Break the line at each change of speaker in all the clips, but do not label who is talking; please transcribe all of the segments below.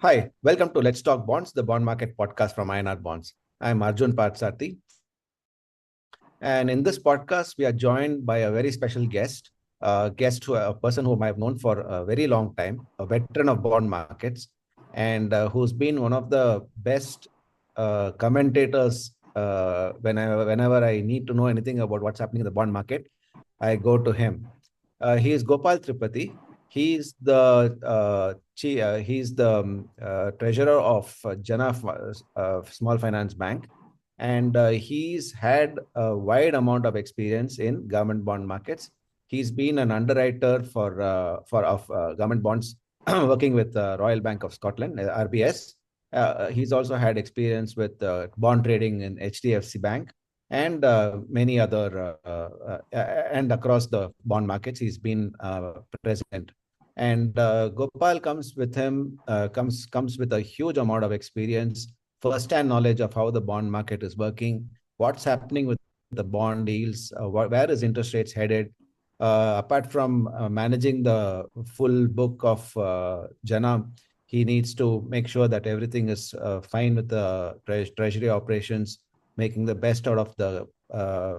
Hi, welcome to Let's Talk Bonds, the bond market podcast from INR Bonds. I'm Arjun Parthsarthi. And in this podcast, we are joined by a very special guest, a person whom I've known for a very long time, a veteran of bond markets, and who's been one of the best commentators whenever I need to know anything about what's happening in the bond market. I go to him. He is Gopal Tripathi. He's the treasurer of Jana Small Finance Bank, and he's had a wide amount of experience in government bond markets. He's been an underwriter for government bonds, working with Royal Bank of Scotland, RBS. He's also had experience with bond trading in HDFC Bank and many other and across the bond markets. He's been present. And Gopal comes with a huge amount of experience, first-hand knowledge of how the bond market is working, what's happening with the bond yields, where is interest rates headed. Apart from managing the full book of Jana, he needs to make sure that everything is fine with the treasury operations, making the best out of the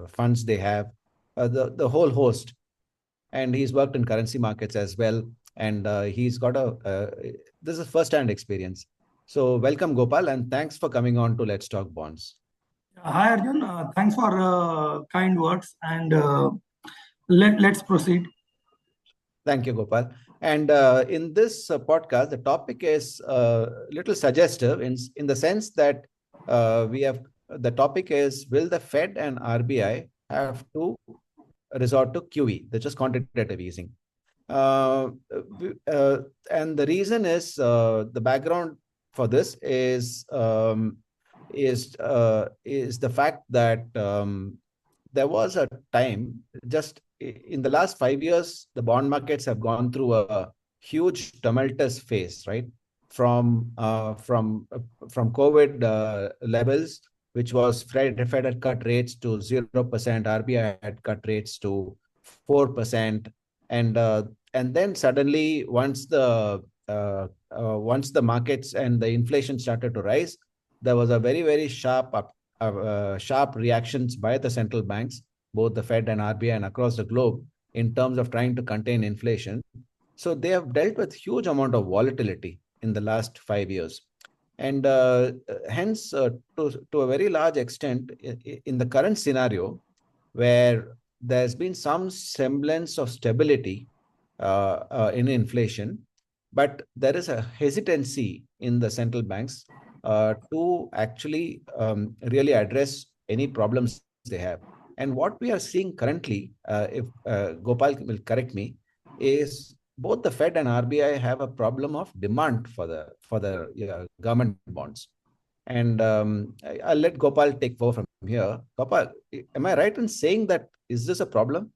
funds they have, the whole host. And he's worked in currency markets as well. And he's got this is first-hand experience. So welcome, Gopal, and thanks for coming on to Let's Talk Bonds.
Hi Arjun, thanks for kind words and let's proceed.
Thank you, Gopal. And in this podcast, the topic is a little suggestive in the sense that the topic is, will the Fed and RBI have to resort to QE, which is quantitative easing? And the reason is, the background for this is the fact that there was a time, just in the last 5 years, the bond markets have gone through a huge tumultuous phase, right? From COVID levels, which was Fed had cut rates to 0%, RBI had cut rates to 4%, and then suddenly once the markets and the inflation started to rise, there was a very sharp reactions by the central banks, both the Fed and RBI and across the globe, in terms of trying to contain inflation. So they have dealt with huge amount of volatility in the last 5 years. And hence, to a very large extent, in the current scenario, where there's been some semblance of stability in inflation, but there is a hesitancy in the central banks to actually really address any problems they have. And what we are seeing currently, if Gopal will correct me, is both the Fed and RBI have a problem of demand for the government bonds. And I'll let Gopal take over from here. Gopal, am I right in saying that, is this a problem?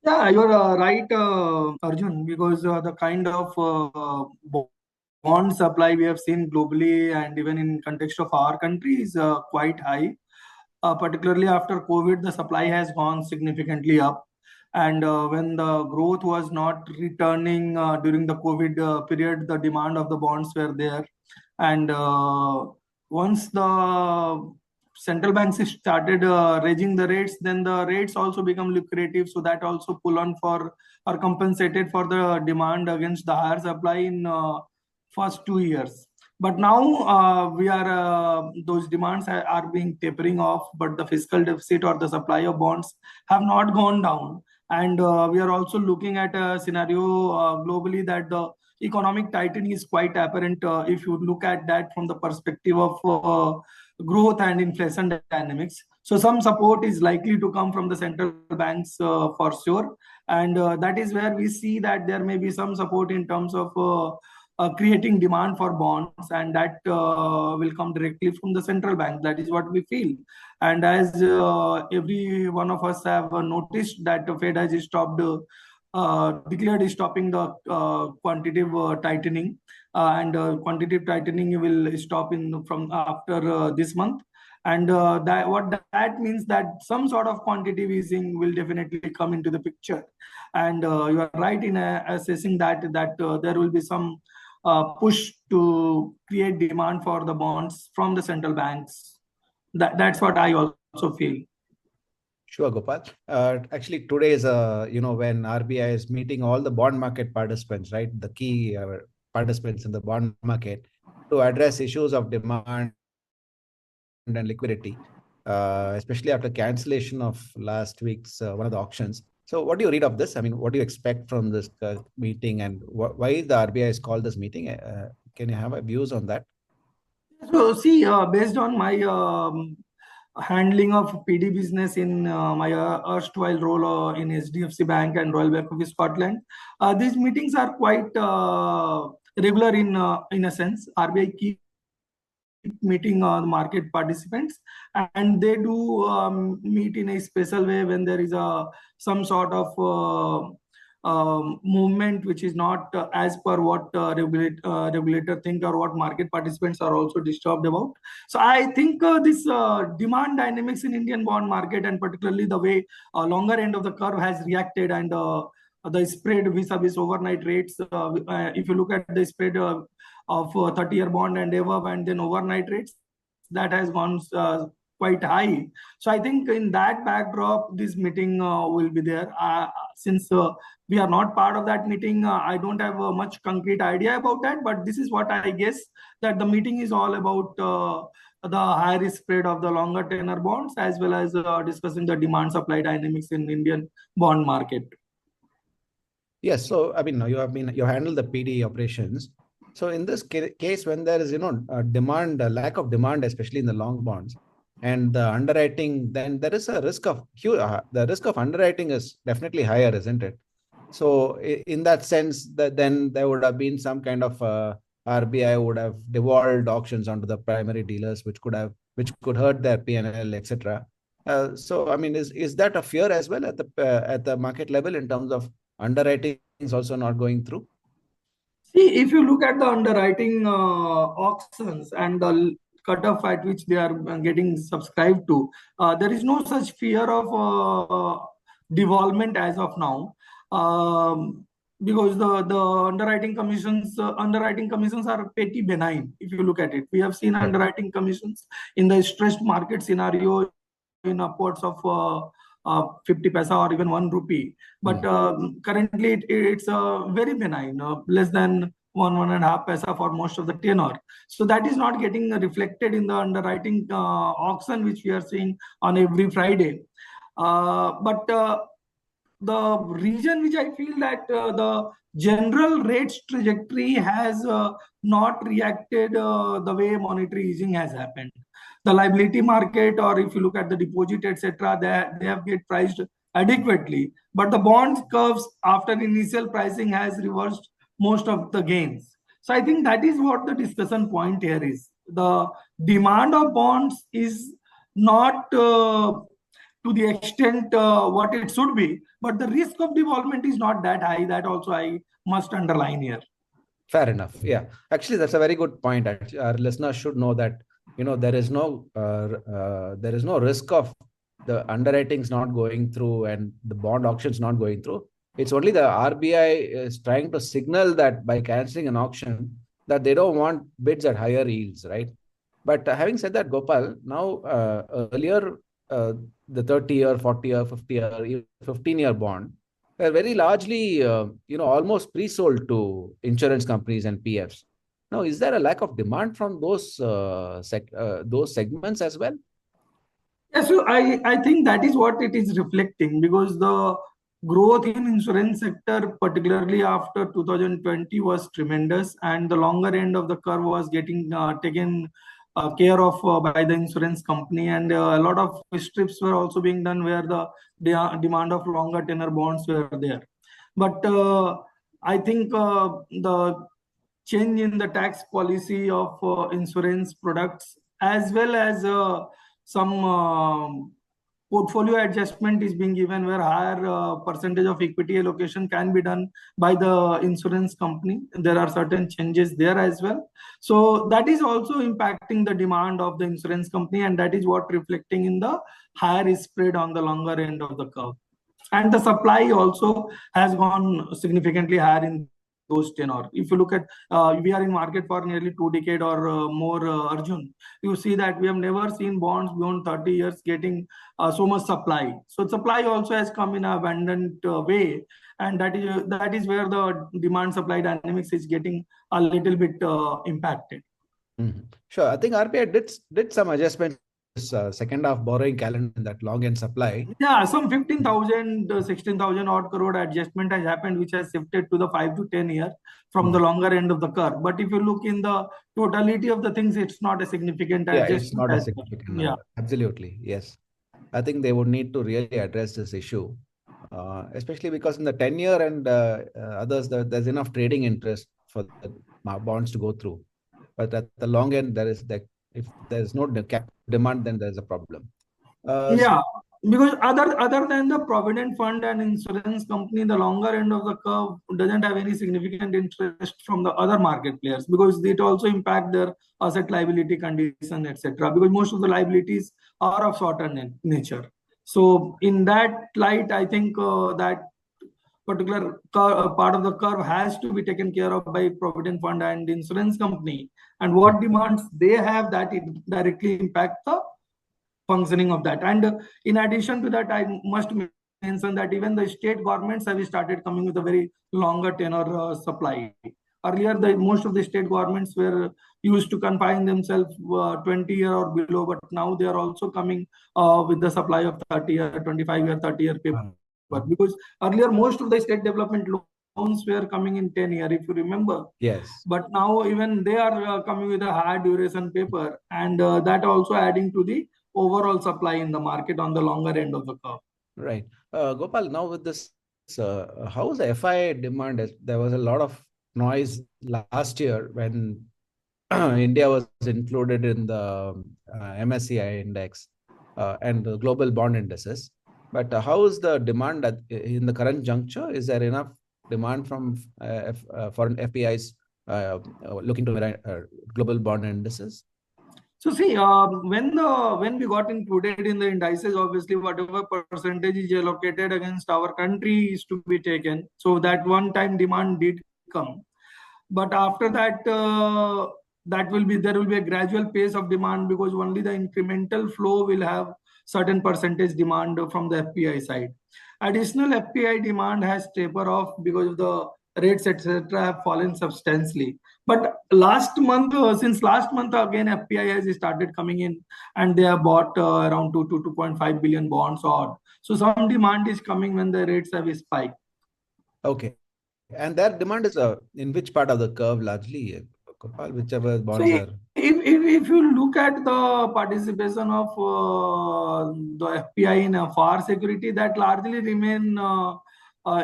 Yeah, you're right, Arjun, because the kind of bond supply we have seen globally and even in context of our country is quite high. Particularly after COVID, the supply has gone significantly up. And when the growth was not returning during the COVID period, the demand of the bonds were there. And once the central banks started raising the rates, then the rates also become lucrative. So that also pull on for or compensated for the demand against the higher supply in first 2 years. But now we are those demands are being tapering off, but the fiscal deficit or the supply of bonds have not gone down. And we are also looking at a scenario globally that the economic tightening is quite apparent if you look at that from the perspective of growth and inflation dynamics. So some support is likely to come from the central banks for sure, and that is where we see that there may be some support in terms of creating demand for bonds, and that will come directly from the central bank. That is what we feel. And as every one of us have noticed that the Fed has stopped declared stopping the quantitative tightening, and quantitative tightening will stop in from after this month. And that means that some sort of quantitative easing will definitely come into the picture. And you are right in assessing that there will be some push to create demand for the bonds from the central banks. That's what I also feel.
Sure, Gopal. Actually, today is when RBI is meeting all the bond market participants, right? The key participants in the bond market to address issues of demand and liquidity, especially after cancellation of last week's one of the auctions. So, what do you read of this? I mean, what do you expect from this meeting, and why the RBI has called this meeting? Can you have views on that?
So, see, based on my handling of PD business in my erstwhile role in HDFC Bank and Royal Bank of Scotland, these meetings are quite regular in a sense. RBI keep meeting the market participants, and they do meet in a special way when there is some sort of movement which is not as per what regulator think or what market participants are also disturbed about. So I think this demand dynamics in Indian bond market, and particularly the way longer end of the curve has reacted, and the spread vis-a-vis overnight rates. If you look at the spread of 30-year bond and above, and then overnight rates, that has gone quite high. So I think in that backdrop, this meeting will be there. Since we are not part of that meeting, I don't have much concrete idea about that, but this is what I guess, that the meeting is all about the higher risk spread of the longer tenor bonds, as well as discussing the demand supply dynamics in Indian bond market.
Yes. So, I mean, you handle the PD operations. So, in this case, when there is, demand, lack of demand, especially in the long bonds, and the underwriting, then there is a risk of the risk of underwriting is definitely higher, isn't it? So, in that sense, that then there would have been some kind of RBI would have devolved auctions onto the primary dealers, which could hurt their PNL, etc. So, I mean, is that a fear as well at the market level in terms of underwriting is also not going through?
See, if you look at the underwriting auctions and the cutoff at which they are getting subscribed to, there is no such fear of devolvement as of now, because the underwriting commissions are pretty benign. If you look at it, we have seen
Right.
underwriting commissions in the stressed market scenario in upwards of 50 paisa or even 1 rupee. But currently, it's very benign, less than 1.5 paisa for most of the tenor. So that is not getting reflected in the underwriting auction, which we are seeing on every Friday. But the reason which I feel that the general rates trajectory has not reacted the way monetary easing has happened. The liability market, or if you look at the deposit, etc., they have get priced adequately. But the bonds curves after initial pricing has reversed most of the gains. So I think that is what the discussion point here is. The demand of bonds is not to the extent what it should be, but the risk of devolvement is not that high. That also I must underline here.
Fair enough. Yeah. Actually, that's a very good point. Our listeners should know that, there is no risk of the underwritings not going through and the bond auctions not going through. It's only the RBI is trying to signal that by canceling an auction that they don't want bids at higher yields, right? But having said that, Gopal, now earlier, the 30-year, 40-year, 50-year, even 15-year bond were very largely, almost pre-sold to insurance companies and PFs. Now, is there a lack of demand from those segments as well?
Yeah, so I think that is what it is reflecting, because the growth in insurance sector, particularly after 2020, was tremendous, and the longer end of the curve was getting taken care of by the insurance company, and a lot of strips were also being done where the demand of longer tenor bonds were there. But I think the change in the tax policy of insurance products, as well as some portfolio adjustment is being given, where higher percentage of equity allocation can be done by the insurance company. There are certain changes there as well. So that is also impacting the demand of the insurance company, and that is what reflecting in the higher spread on the longer end of the curve. And the supply also has gone significantly higher in this those tenor. If you look at, we are in market for nearly 2 decades or more, Arjun, you see that we have never seen bonds beyond 30 years getting so much supply. So supply also has come in an abundant way, and that is where the demand supply dynamics is getting a little bit impacted.
Sure. I think RBI did some adjustments this second half borrowing calendar in that long end supply.
Yeah, some 15,000, 16,000 odd crore adjustment has happened, which has shifted to the 5 to 10 year from the longer end of the curve. But if you look in the totality of the things, it's not a significant
Yeah, it's
adjustment
not a
as well.
significant
Yeah.
number. Absolutely. Yes. I think they would need to really address this issue, especially because in the 10-year and others, there's enough trading interest for the bonds to go through. But at the long end, there is that if there's no cap demand, then there's a problem.
Yeah, because other than the provident fund and insurance company, the longer end of the curve doesn't have any significant interest from the other market players, because it also impact their asset liability condition, etc. Because most of the liabilities are of shorter nature. So in that light, I think that particular part of the curve has to be taken care of by provident fund and insurance company, and what demands they have, that it directly impact the functioning of that. And in addition to that, I must mention that even the state governments have started coming with a very longer tenor supply. Earlier, most of the state governments were used to confine themselves 20-year or below, but now they are also coming with the supply of 30-year, 25-year, 30-year paper. Because earlier, most of the state development loans were coming in 10-year, if you remember.
Yes.
But now even they are coming with a high duration paper, and that also adding to the overall supply in the market on the longer end of the curve.
Right. Gopal, now with this, how's the FI demand? There was a lot of noise last year when India was included in the MSCI index and the global bond indices. But how is the demand in the current juncture? Is there enough demand from foreign FPIs looking to global bond indices?
So see, when we got included in the indices, obviously whatever percentage is allocated against our country is to be taken. So that one-time demand did come, but after that, there will be a gradual pace of demand, because only the incremental flow will have certain percentage demand from the FPI side. Additional FPI demand has tapered off because of the rates, etc., have fallen substantially. But since last month, again, FPI has started coming in, and they have bought around 2 to 2.5 billion bonds odd. So some demand is coming when the rates have spiked.
Okay. And that demand is in which part of the curve largely, Gopal, whichever
So
bonds are.
if you look at the participation of the FPI in a FAR security, that largely remain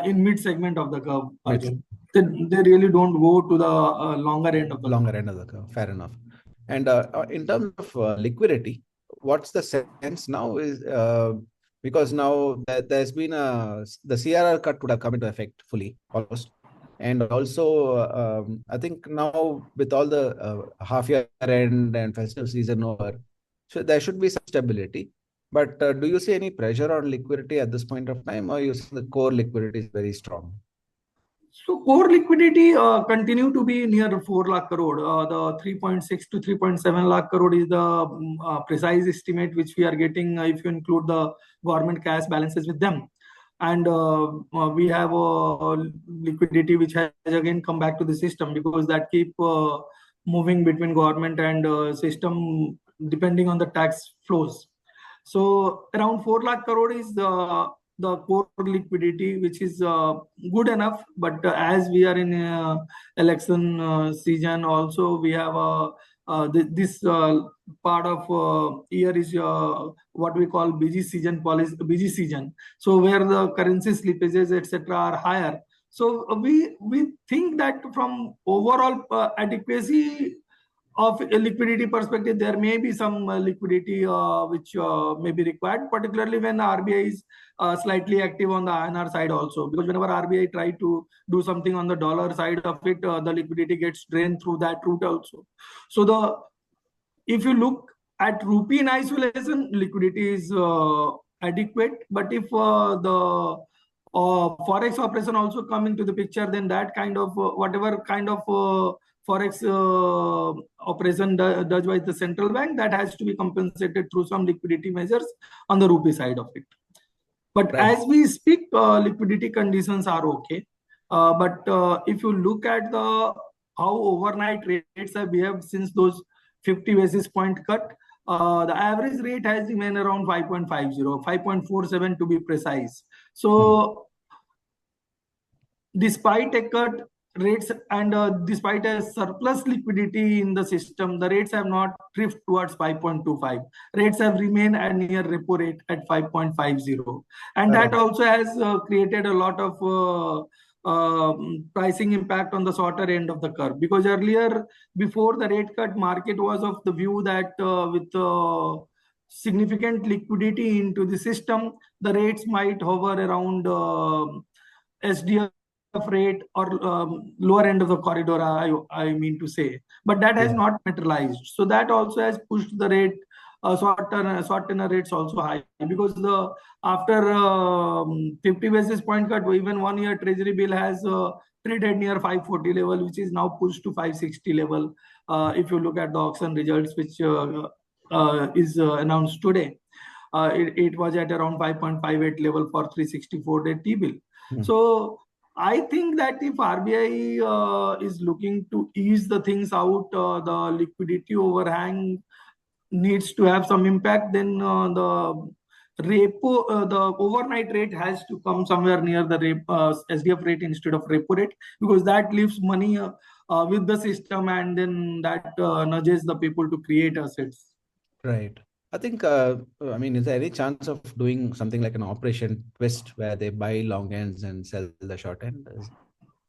in mid segment of the curve, Arjun. They really don't go to the longer end of the
longer end of the curve. Fair enough. And in terms of liquidity, what's the sense now is because now there's been the CRR cut would have come into effect fully almost. And also, I think now with all the half year end and festive season over, so there should be some stability. But do you see any pressure on liquidity at this point of time, or you see the core liquidity is very strong?
So core liquidity continue to be near 4 lakh crore. The 3.6 to 3.7 lakh crore is the precise estimate which we are getting if you include the government cash balances with them. And we have liquidity which has again come back to the system, because that keep moving between government and system depending on the tax flows. So around 4 lakh crore is the core liquidity, which is good enough. But as we are in election season, also we have this part of year is what we call busy season policy, busy season. So where the currency slippages, etc., are higher. So we think that from overall adequacy of a liquidity perspective, there may be some liquidity which may be required, particularly when RBI is slightly active on the INR side also. Because whenever RBI try to do something on the dollar side of it, the liquidity gets drained through that route also. So if you look at rupee in isolation, liquidity is adequate. But if the Forex operation also come into the picture, then that kind of whatever kind of forex operation does by the central bank, that has to be compensated through some liquidity measures on the rupee side of it. But
Right.
as we speak, liquidity conditions are okay. But if you look at the how overnight rates have behaved since those 50 basis point cut, the average rate has remained around 5.50, 5.47 to be precise.
Hmm.
So despite a cut rates and despite a surplus liquidity in the system, the rates have not drifted towards 5.25. Rates have remained at near repo rate at 5.50, and that
Correct.
also has created a lot of pricing impact on the shorter end of the curve, because earlier, before the rate cut, market was of the view that with significant liquidity into the system, the rates might hover around SDF rate or lower end of the corridor, I mean to say. But that has
Yeah.
not materialized. So that also has pushed the rate, short tenor rates also high, because the after 50 basis point cut, even 1 year treasury bill has traded near 540 level, which is now pushed to 560 level. If you look at the auction results, which is announced today, it was at around 5.58 level for 364-day T-bill.
Hmm.
So I think that if RBI is looking to ease the things out, the liquidity overhang needs to have some impact, then the overnight rate has to come somewhere near the SDF rate instead of repo rate, because that leaves money with the system, and then that nudges the people to create assets.
Right. I think, I mean, is there any chance of doing something like an operation twist where they buy long ends and sell the short end?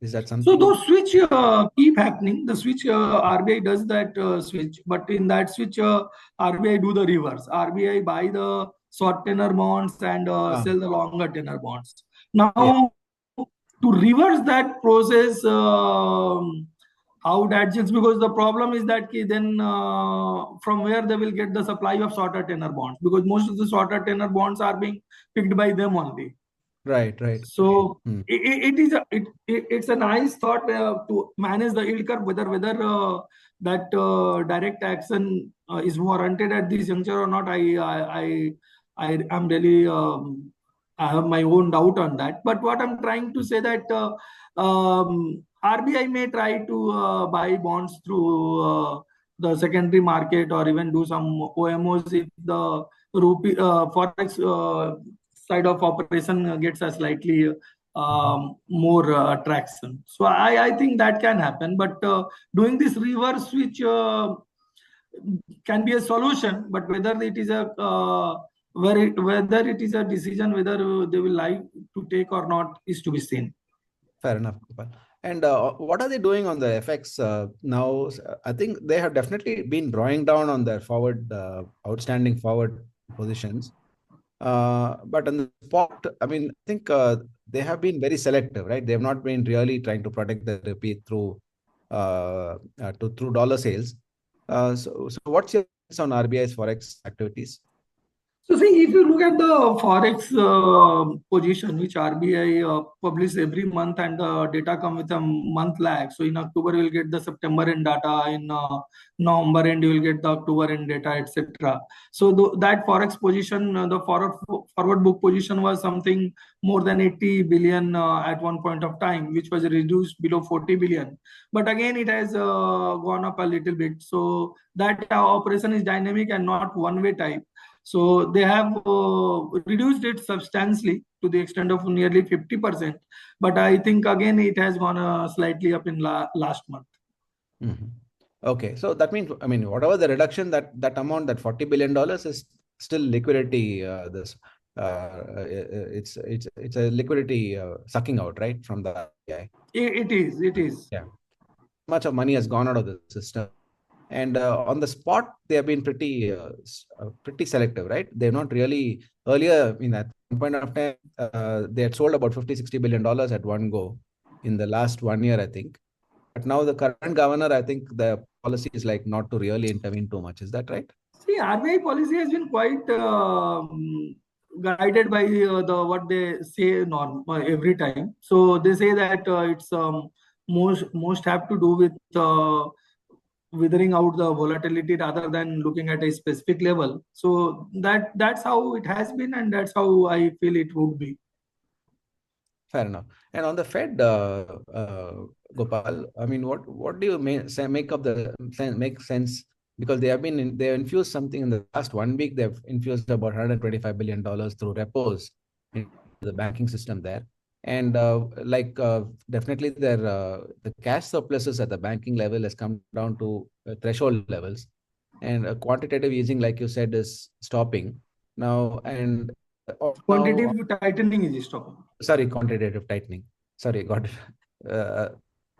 Is that
So
something?
those switch keep happening. The switch RBI does that switch, but in that switch, RBI do the reverse. RBI buy the short tenor bonds and
Ah,
sell the longer tenor bonds.
yeah.
Now, to reverse that process, how that adjusts, because the problem is that then from where they will get the supply of shorter tenor bonds, because most of the shorter tenor bonds are being picked by them only.
Right, right.
So
Hmm.
it's a nice thought to manage the yield curve, whether that direct action is warranted at this juncture or not. I am really I have my own doubt on that. But what I'm trying to say that RBI may try to buy bonds through the secondary market, or even do some OMOs if the rupee forex side of operation gets a slightly more traction. So I think that can happen, but doing this reverse switch can be a solution, but whether it is a whether it is a decision whether they will like to take or not is to be seen.
Fair enough, Gopal. And what are they doing on the FX now? I think they have definitely been drawing down on their forward, outstanding forward positions. But on the spot, I mean, I think they have been very selective, right? They have not been really trying to protect the rupee through through dollar sales. So what's your thoughts on RBI's forex activities?
So see, if you look at the forex position, which RBI publish every month, and the data come with a month lag. So in October you will get the September end data, in November end you will get the October end data, etc. So that forex position, the forward book position was something more than 80 billion at one point of time, which was reduced below 40 billion. But again, it has gone up a little bit. So that operation is dynamic and not one-way type. So they have reduced it substantially to the extent of nearly 50%. But I think again it has gone slightly up in last month.
Mhm. Okay, so that means, I mean, whatever the reduction, that amount, that $40 billion is still liquidity. It's a liquidity sucking out, right, from the RBI.
It is. It is.
Yeah, much of money has gone out of the system, and on the spot they have been pretty selective, right? They're not really earlier. I mean, at one point of time, they had sold about 50-60 billion dollars at one go in the last 1 year, I think. But now the current governor, I think the policy is like not to really intervene too much. Is that right?
See, RBI policy has been quite guided by the what they say every time. So they say that it's most have to do with withering out the volatility rather than looking at a specific level. So that's how it has been, and that's how I feel it would be.
Fair enough. And on the Fed, Gopal, I mean, what do you make of the make sense? Because they have infused something in the last 1 week. They've infused about $125 billion through repos into the banking system there, and definitely the cash surpluses at the banking level has come down to threshold levels, and quantitative easing, like you said, is stopping now. And now,
Quantitative tightening is stopping.
sorry, quantitative tightening. Sorry, got it. Uh,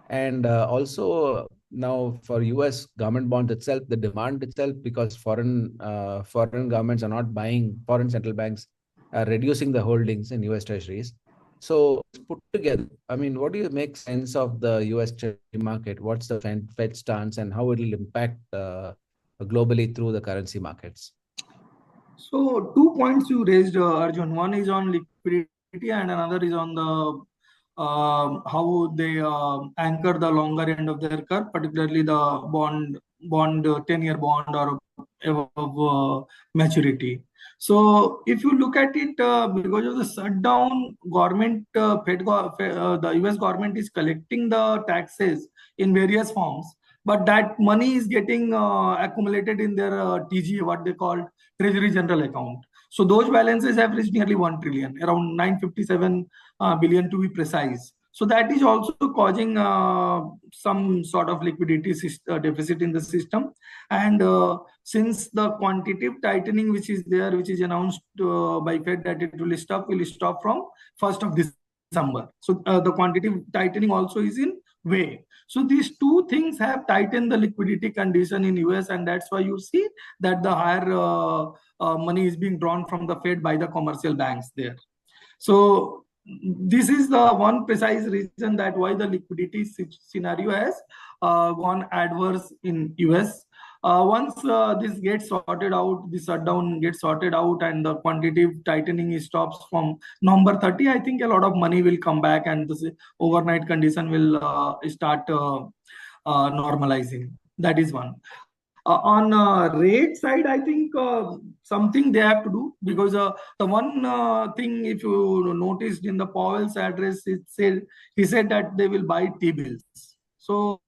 and also now for US government bonds itself, the demand itself, because foreign governments are not buying, foreign central banks are reducing the holdings in US treasuries. So put together, I mean, what do you make sense of the US treasury market? What's the Fed stance, and how it will impact globally through the currency markets?
So 2 points you raised, Arjun. One is on liquidity, and another is on the how they anchor the longer end of their curve, particularly the bond 10-year bond or above maturity. So if you look at it, because of the shutdown, government the US government is collecting the taxes in various forms, but that money is getting accumulated in their TGA, what they call Treasury General Account. So those balances have reached nearly 1 trillion, around 957 billion to be precise. So that is also causing some sort of liquidity deficit in the system. And since the quantitative tightening, which is there, which is announced by Fed that it will stop from 1st of December. So the quantitative tightening also is in way. So these two things have tightened the liquidity condition in US, and that's why you see that the higher money is being drawn from the Fed by the commercial banks there. So this is the one precise reason that why the liquidity scenario has gone adverse in US. Once this gets sorted out, the shutdown gets sorted out, and the quantitative tightening stops from November 30, I think a lot of money will come back, and this overnight condition will start normalizing. That is one. On rate side, I think something they have to do, because the one thing, if you noticed in the Powell's address, he said that they will buy T-bills. So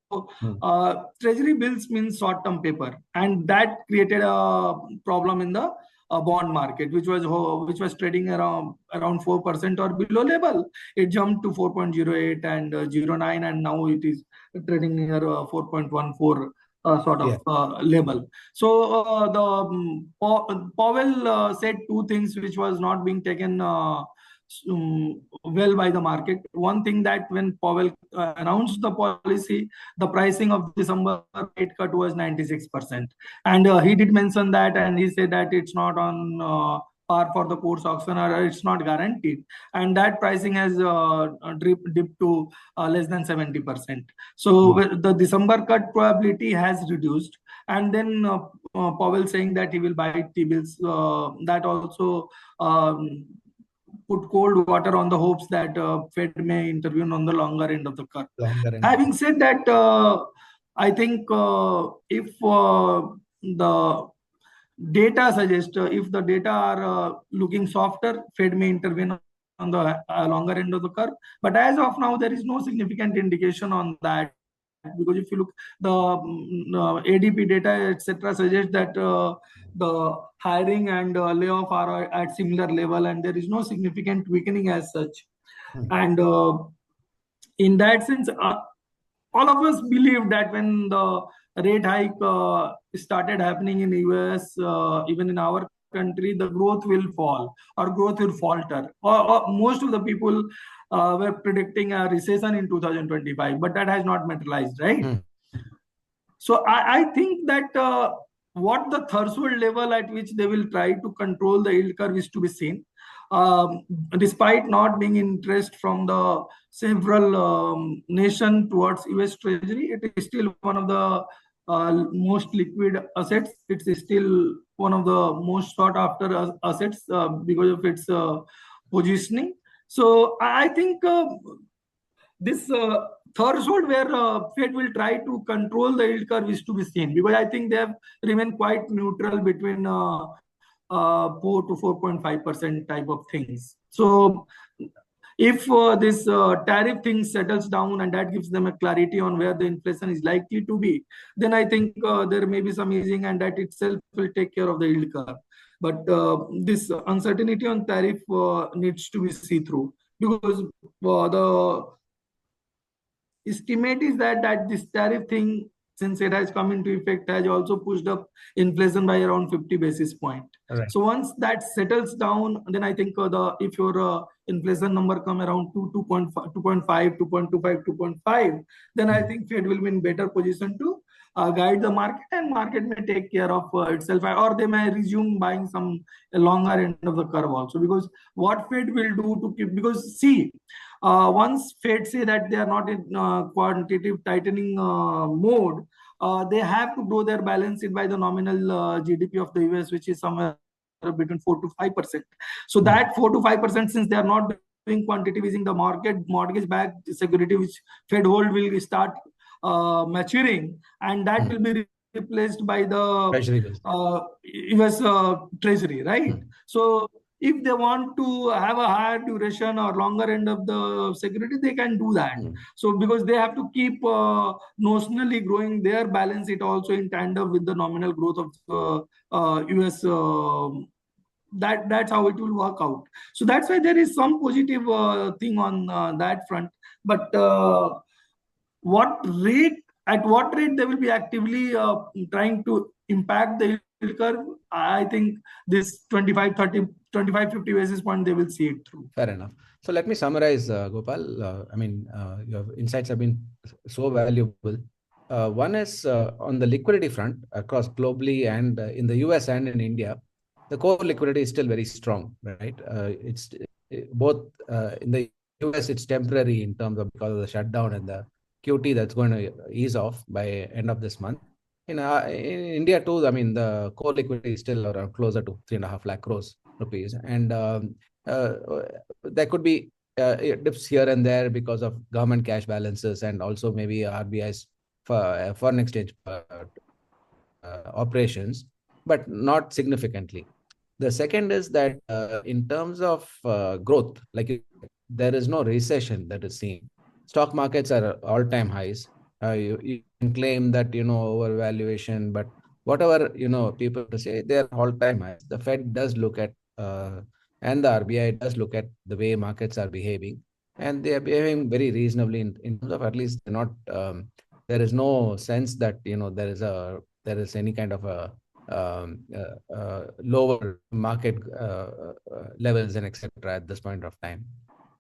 treasury bills means short-term paper, and that created a problem in the bond market, which was trading around 4% or below level. It jumped to 4.08 and 0.9, and now it is trading near 4.14 sort of level. So Powell said two things which was not being taken well by the market. One thing, that when Powell announced the policy, the pricing of December rate cut was 96%. And he did mention that, and he said that it's not on par for the course auction, or it's not guaranteed. And that pricing has dipped to less than 70%. So the December cut probability has reduced. And then Powell saying that he will buy T-bills, that also put cold water on the hopes that Fed may intervene on the longer end of the curve. Having said that, I think if the data suggests, if the data are looking softer, Fed may intervene on the longer end of the curve. But as of now, there is no significant indication on that, because if you look the ADP data, etc., suggests that the hiring and layoff are at similar level, and there is no significant weakening as such. And in that sense, all of us believe that when the rate hike started happening in the US, even in our country, the growth will fall, or growth will falter. Or most of the people were predicting a recession in 2025, but that has not materialized, right? So I think that what the threshold level at which they will try to control the yield curve is to be seen. Despite not being interest from the several nation towards US Treasury, it is still one of the most liquid assets. It's still one of the most sought after assets because of its positioning. So I think this threshold where Fed will try to control the yield curve is to be seen, because I think they have remained quite neutral between 4 to 4.5% type of things. So if this tariff thing settles down and that gives them a clarity on where the inflation is likely to be, then I think there may be some easing, and that itself will take care of the yield curve. But this uncertainty on tariff needs to be see through, because the estimate is that this tariff thing, since it has come into effect, has also pushed up inflation by around 50 basis point.
Right.
So once that settles down, then I think the if your inflation number come around 2.5, 2.5, 2.25, 2.5, then I think Fed will be in better position to guide the market, and market may take care of itself, or they may resume buying some longer end of the curve also. Because what Fed will do to keep, because see, once Fed say that they are not in quantitative tightening mode, they have to grow their balance sheet by the nominal GDP of the US, which is somewhere between 4 to 5%. So that 4 to 5%, since they are not doing quantitative easing, the mortgage-backed security which Fed hold will start maturing, and that will be replaced by the
Treasury bills.
US Treasury, right? So if they want to have a higher duration or longer end of the security, they can do that. So because they have to keep notionally growing their balance sheet also in tandem with the nominal growth of US. That's how it will work out. So that's why there is some positive thing on that front. But what rate at what rate they will be actively trying to impact the yield curve, I think this 25, 30, 25, 50 basis point, they will see it through.
Fair enough. So let me summarize, Gopal. Your insights have been so valuable. One is on the liquidity front across globally and in the US and in India, the core liquidity is still very strong, right? It's both in the US, it's temporary in terms of because of the shutdown and the QT that's going to ease off by end of this month. In India too, I mean, the core liquidity is still around closer to 3.5 lakh crores rupees. And uh, there could be dips here and there because of government cash balances and also maybe RBI's foreign exchange operations, but not significantly. The second is that in terms of growth, there is no recession that is seen. Stock markets are all-time highs. You can claim that overvaluation, but whatever people to say, they are all-time highs. The Fed does look at and the RBI does look at the way markets are behaving, and they are behaving very reasonably in terms of at least they're not. There is no sense that there is any kind of a lower market levels and etc. at this point of time.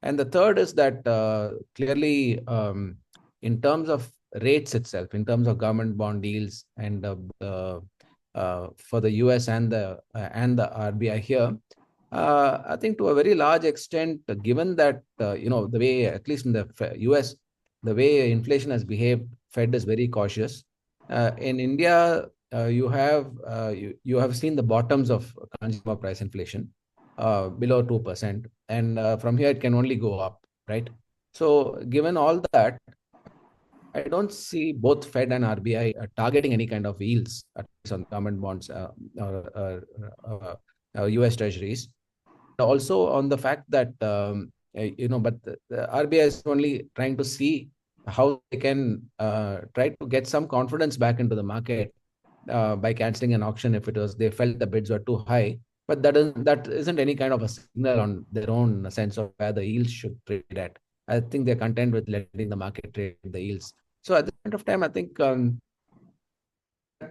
And the third is that clearly, in terms of rates itself, in terms of government bond deals, and for the US and the RBI here, I think to a very large extent, given that the way, at least in the US, the way inflation has behaved, Fed is very cautious. In India, you have seen the bottoms of consumer price inflation below 2%, and from here it can only go up, right? So given all that, I don't see both Fed and RBI targeting any kind of yields, at least on government bonds or US Treasuries. Also on the fact that but the RBI is only trying to see how they can try to get some confidence back into the market by canceling an auction if they felt the bids were too high. But that isn't any kind of a signal on their own sense of where the yields should trade at. I think they're content with letting the market trade the yields. So at this point of time, I think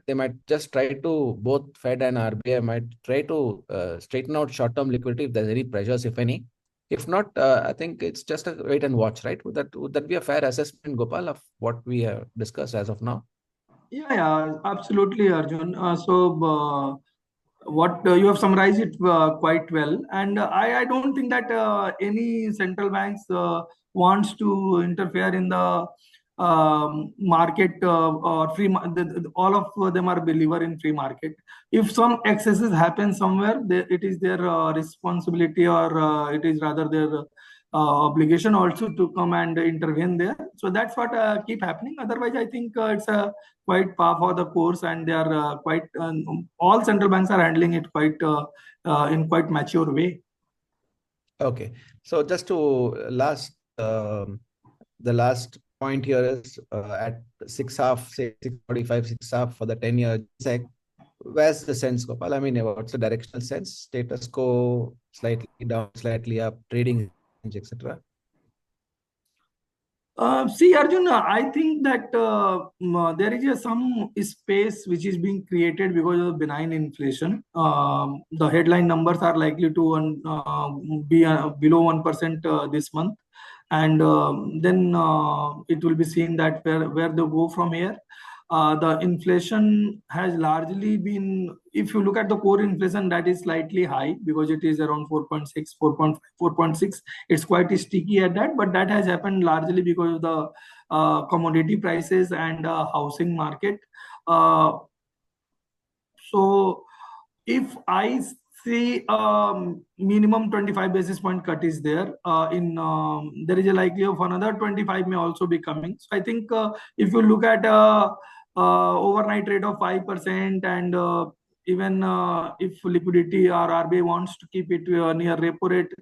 they might just try to, both Fed and RBI might try to straighten out short-term liquidity if there's any pressures, if any. If not, I think it's just a wait and watch, right? Would that be a fair assessment, Gopal, of what we have discussed as of now?
Yeah, absolutely, Arjun. What you have summarized it quite well, and I don't think that any central banks wants to interfere in the market or all of them are believer in free market. If some excesses happen somewhere, it is their responsibility, or it is rather their obligation also to come and intervene there. So that's what keep happening. Otherwise, I think it's a quite par for the course, and they are quite all central banks are handling it quite in quite mature way.
Okay, so just to last the last point here is at 6.5, say 6.45, 6.5 for the 10-year sec. Where's the sense, Gopal? I mean, what's the directional sense? Status quo, slightly down, slightly up, trading range, etc.
See, Arjun, I think that there is some space which is being created because of benign inflation. The headline numbers are likely to be below 1% this month, and then it will be seen that where they go from here. The inflation has largely been, if you look at the core inflation, that is slightly high because it is around 4.6, 4.6. It's quite sticky at that, but that has happened largely because of the commodity prices and housing market. Uh, so if I see minimum 25 basis point cut is there, in there is a likelihood of another 25 may also be coming. So I think if you look at overnight rate of 5%, and even if liquidity or RBI wants to keep it near repo rate,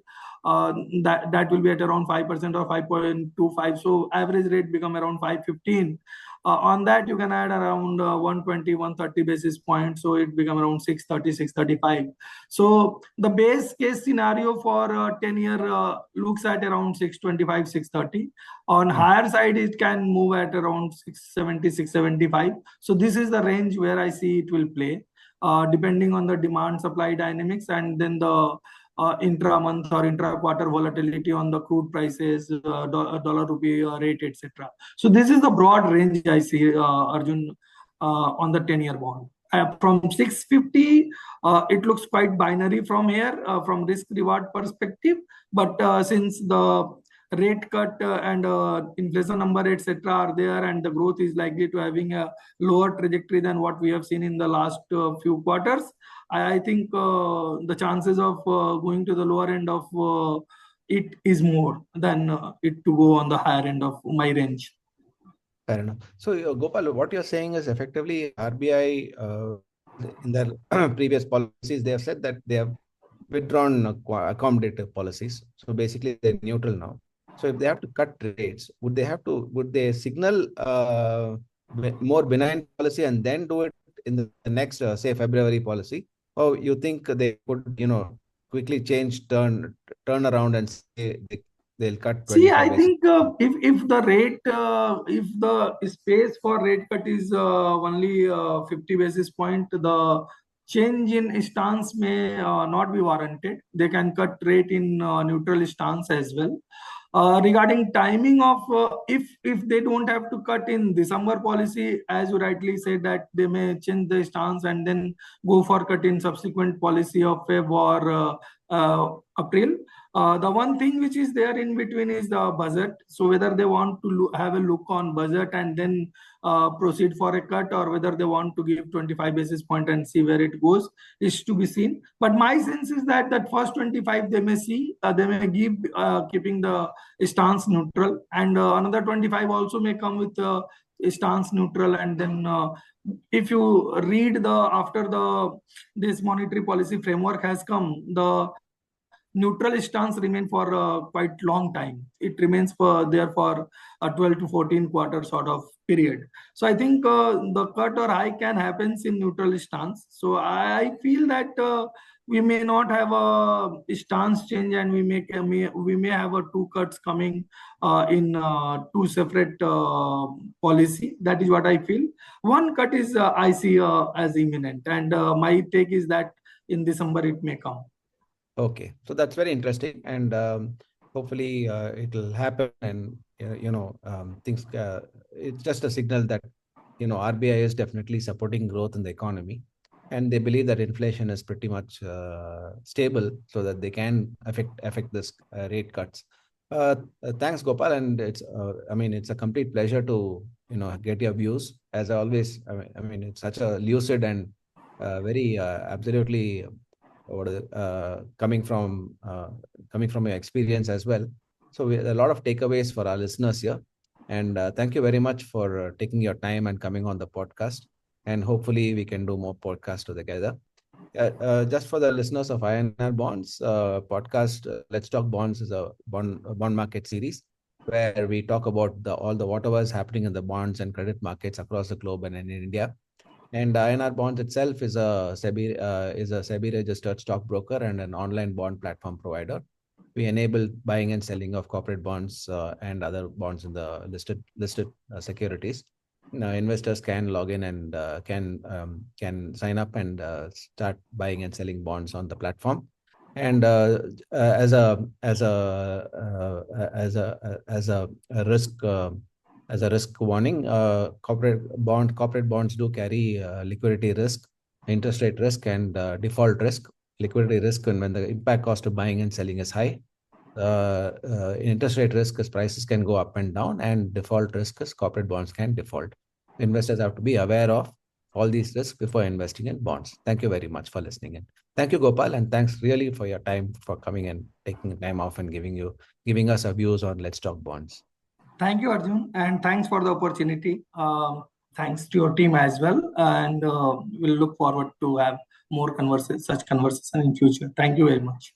that will be at around 5% or 5.25. So average rate become around 5.15. On that, you can add around 120, 130 basis points. So it become around 630, 635. So the base case scenario for 10-year looks at around 625, 630. On higher side, it can move at around 670, 675. So this is the range where I see it will play, depending on the demand supply dynamics, and then the intra-month or intra-quarter volatility on the crude prices, dollar rupee rate, etc. So this is the broad range I see, Arjun, on the 10-year bond. From 650, it looks quite binary from here, from risk reward perspective. But since the rate cut and inflation number, etc., are there, and the growth is likely to having a lower trajectory than what we have seen in the last few quarters, I think the chances of going to the lower end of it is more than it to go on the higher end of my range.
Fair enough. So, Gopal, what you're saying is effectively RBI, in their previous policies, they have said that they have withdrawn accommodative policies. So basically, they're neutral now. So if they have to cut rates, would they signal more benign policy and then do it in the next, say, February policy? Or you think they could, quickly turn around and say they'll cut
See,
25
I
basis?
think if the rate, if the space for rate cut is only 50 basis point, the change in stance may not be warranted. They can cut rate in neutral stance as well. Regarding timing of, if they don't have to cut in December policy, as you rightly said, that they may change the stance and then go for cut in subsequent policy of Feb or April. The one thing which is there in between is the budget. So whether they want to have a look on budget and then proceed for a cut, or whether they want to give 25 basis point and see where it goes, is to be seen. But my sense is that first 25 they may see, they may give keeping the stance neutral, and another 25 also may come with stance neutral, and then if you read the after the this monetary policy framework has come, the neutral stance remain for quite long time. It remains for there for a 12 to 14 quarter sort of period. So I think the cut or hike can happens in neutral stance. So I feel that we may not have a stance change, and we may have a two cuts coming in two separate policy. That is what I feel. One cut is I see as imminent, and my take is that in December it may come.
Okay, so that's very interesting, and hopefully it'll happen. And things. It's just a signal that RBI is definitely supporting growth in the economy, and they believe that inflation is pretty much stable, so that they can affect this rate cuts. Thanks, Gopal, and I mean, it's a complete pleasure to get your views. As I always, I mean, it's such a lucid and very absolutely coming from your experience as well. So a lot of takeaways for our listeners here, and thank you very much for taking your time and coming on the podcast. And hopefully, we can do more podcasts together. Just for the listeners of INR Bonds podcast, Let's Talk Bonds is a bond market series where we talk about all the whatever is happening in the bonds and credit markets across the globe and in India. And INR Bonds itself is a SEBI registered stockbroker and an online bond platform provider. We enable buying and selling of corporate bonds and other bonds in the listed securities. Now, investors can log in and can sign up and start buying and selling bonds on the platform. And as a risk warning, corporate bonds do carry liquidity risk, interest rate risk, and default risk. Liquidity risk when the impact cost of buying and selling is high. Interest rate risk is prices can go up and down, and default risk is corporate bonds can default. Investors have to be aware of all these risks before investing in bonds. Thank you very much for listening in. Thank you, Gopal, and thanks really for your time for coming and taking time off and giving us our views on Let's Talk Bonds.
Thank you, Arjun, and thanks for the opportunity. Thanks to your team as well, and we'll look forward to have more such conversation in future. Thank you very much.